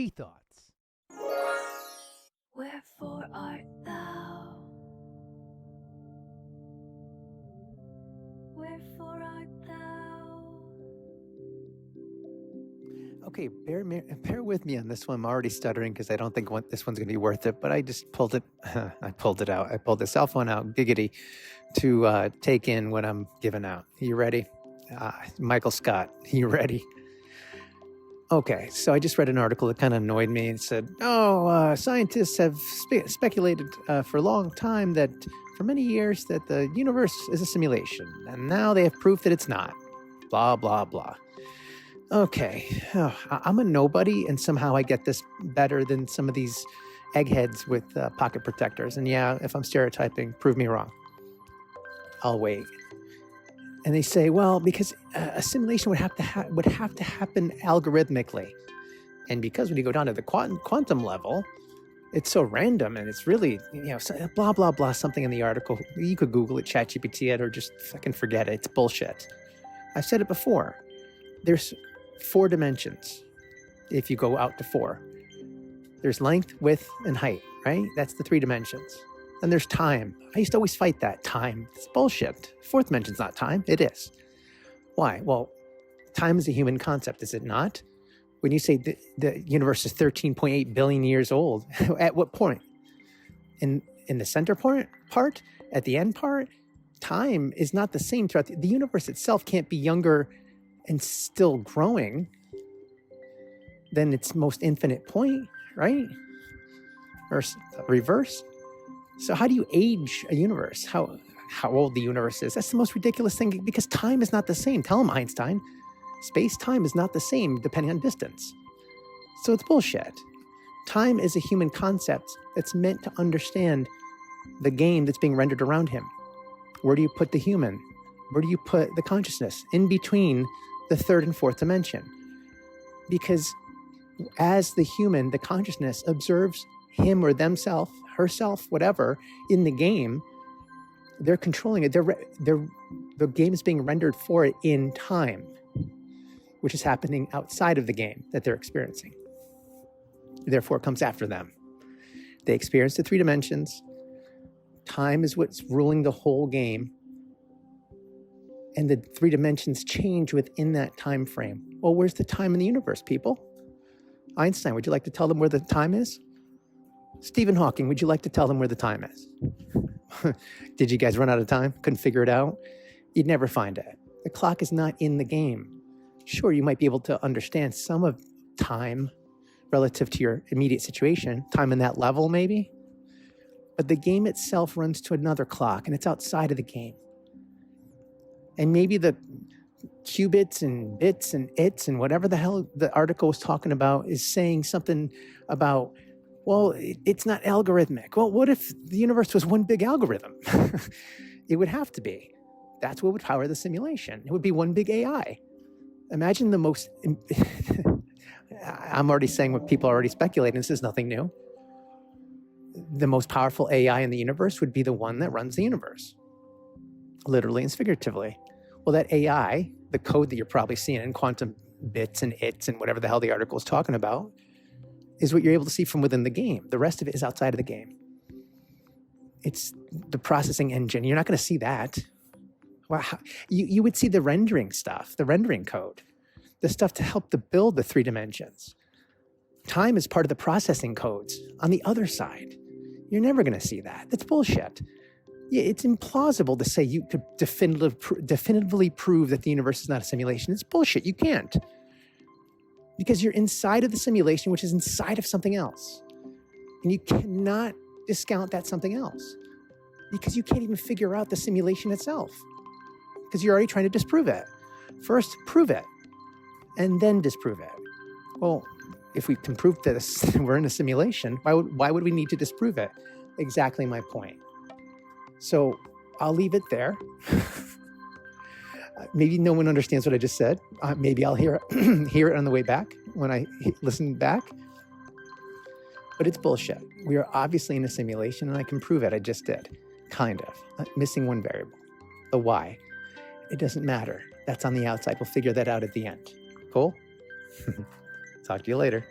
G-thoughtz. Wherefore art thou? Wherefore art thou? Okay, bear with me on this one. I'm already stuttering because I don't think this one's going to be worth it, but I just pulled it. I pulled it out. I pulled the cell phone out, giggity, to take in what I'm giving out. You ready? Michael Scott, you ready? Okay, so I just read an article that kind of annoyed me. It said, scientists have speculated for a long time that for many years that the universe is a simulation, and now they have proof that it's not. Blah, blah, blah. Okay, I'm a nobody, and somehow I get this better than some of these eggheads with pocket protectors. And yeah, if I'm stereotyping, prove me wrong. I'll wait. And they say, well, because a simulation would have to happen algorithmically, and because when you go down to the quantum level, it's so random, and it's really blah blah blah something in the article. You could Google it, ChatGPT it, or just fucking forget it. It's bullshit. I've said it before. There's 4 dimensions. If you go out to 4, there's length, width, and height. Right? That's the 3 dimensions. And there's time. I used to always fight that. Time. It's bullshit. 4th dimension's not time. It is. Why? Well, time is a human concept, is it not? When you say the universe is 13.8 billion years old, at what point? In the center part? At the end part? Time is not the same throughout. The universe itself can't be younger and still growing than its most infinite point, right? Or reverse. So how do you age a universe? How old the universe is? That's the most ridiculous thing, because time is not the same. Tell him, Einstein. Space-time is not the same depending on distance. So it's bullshit. Time is a human concept that's meant to understand the game that's being rendered around him. Where do you put the human? Where do you put the consciousness? In between the 3rd and 4th dimension. Because as the human, the consciousness observes him or themselves, herself, whatever, in the game, they're controlling it. The game is being rendered for it in time, which is happening outside of the game that they're experiencing. Therefore, it comes after them. They experience the 3 dimensions. Time is what's ruling the whole game. And the 3 dimensions change within that time frame. Well, where's the time in the universe, people? Einstein, would you like to tell them where the time is? Stephen Hawking, would you like to tell them where the time is? Did you guys run out of time? Couldn't figure it out? You'd never find it. The clock is not in the game. Sure, you might be able to understand some of time relative to your immediate situation, time in that level maybe, but the game itself runs to another clock, and it's outside of the game. And maybe the qubits and bits and its and whatever the hell the article was talking about is saying something about, well, it's not algorithmic. Well, what if the universe was one big algorithm? It would have to be. That's what would power the simulation. It would be one big AI. Imagine the most... I'm already saying what people are already speculating. This is nothing new. The most powerful AI in the universe would be the one that runs the universe. Literally and figuratively. Well, that AI, the code that you're probably seeing in quantum bits and its and whatever the hell the article is talking about, is what you're able to see from within the game. The rest of it is outside of the game. It's the processing engine. You're not going to see that. Well, you would see the rendering stuff, the rendering code, the stuff to help to build the 3 dimensions. Time is part of the processing codes on the other side. You're never going to see that. That's bullshit. Yeah, it's implausible to say you could definitively prove that the universe is not a simulation. It's bullshit. You can't. Because you're inside of the simulation, which is inside of something else. And you cannot discount that something else. Because you can't even figure out the simulation itself. Because you're already trying to disprove it. First, prove it. And then disprove it. Well, if we can prove this, we're in a simulation, why would we need to disprove it? Exactly my point. So I'll leave it there. Maybe no one understands what I just said. Maybe I'll hear it on the way back when I listen back. But it's bullshit. We are obviously in a simulation, and I can prove it. I just did. Kind of. Missing one variable. The why. It doesn't matter. That's on the outside. We'll figure that out at the end. Cool? Talk to you later.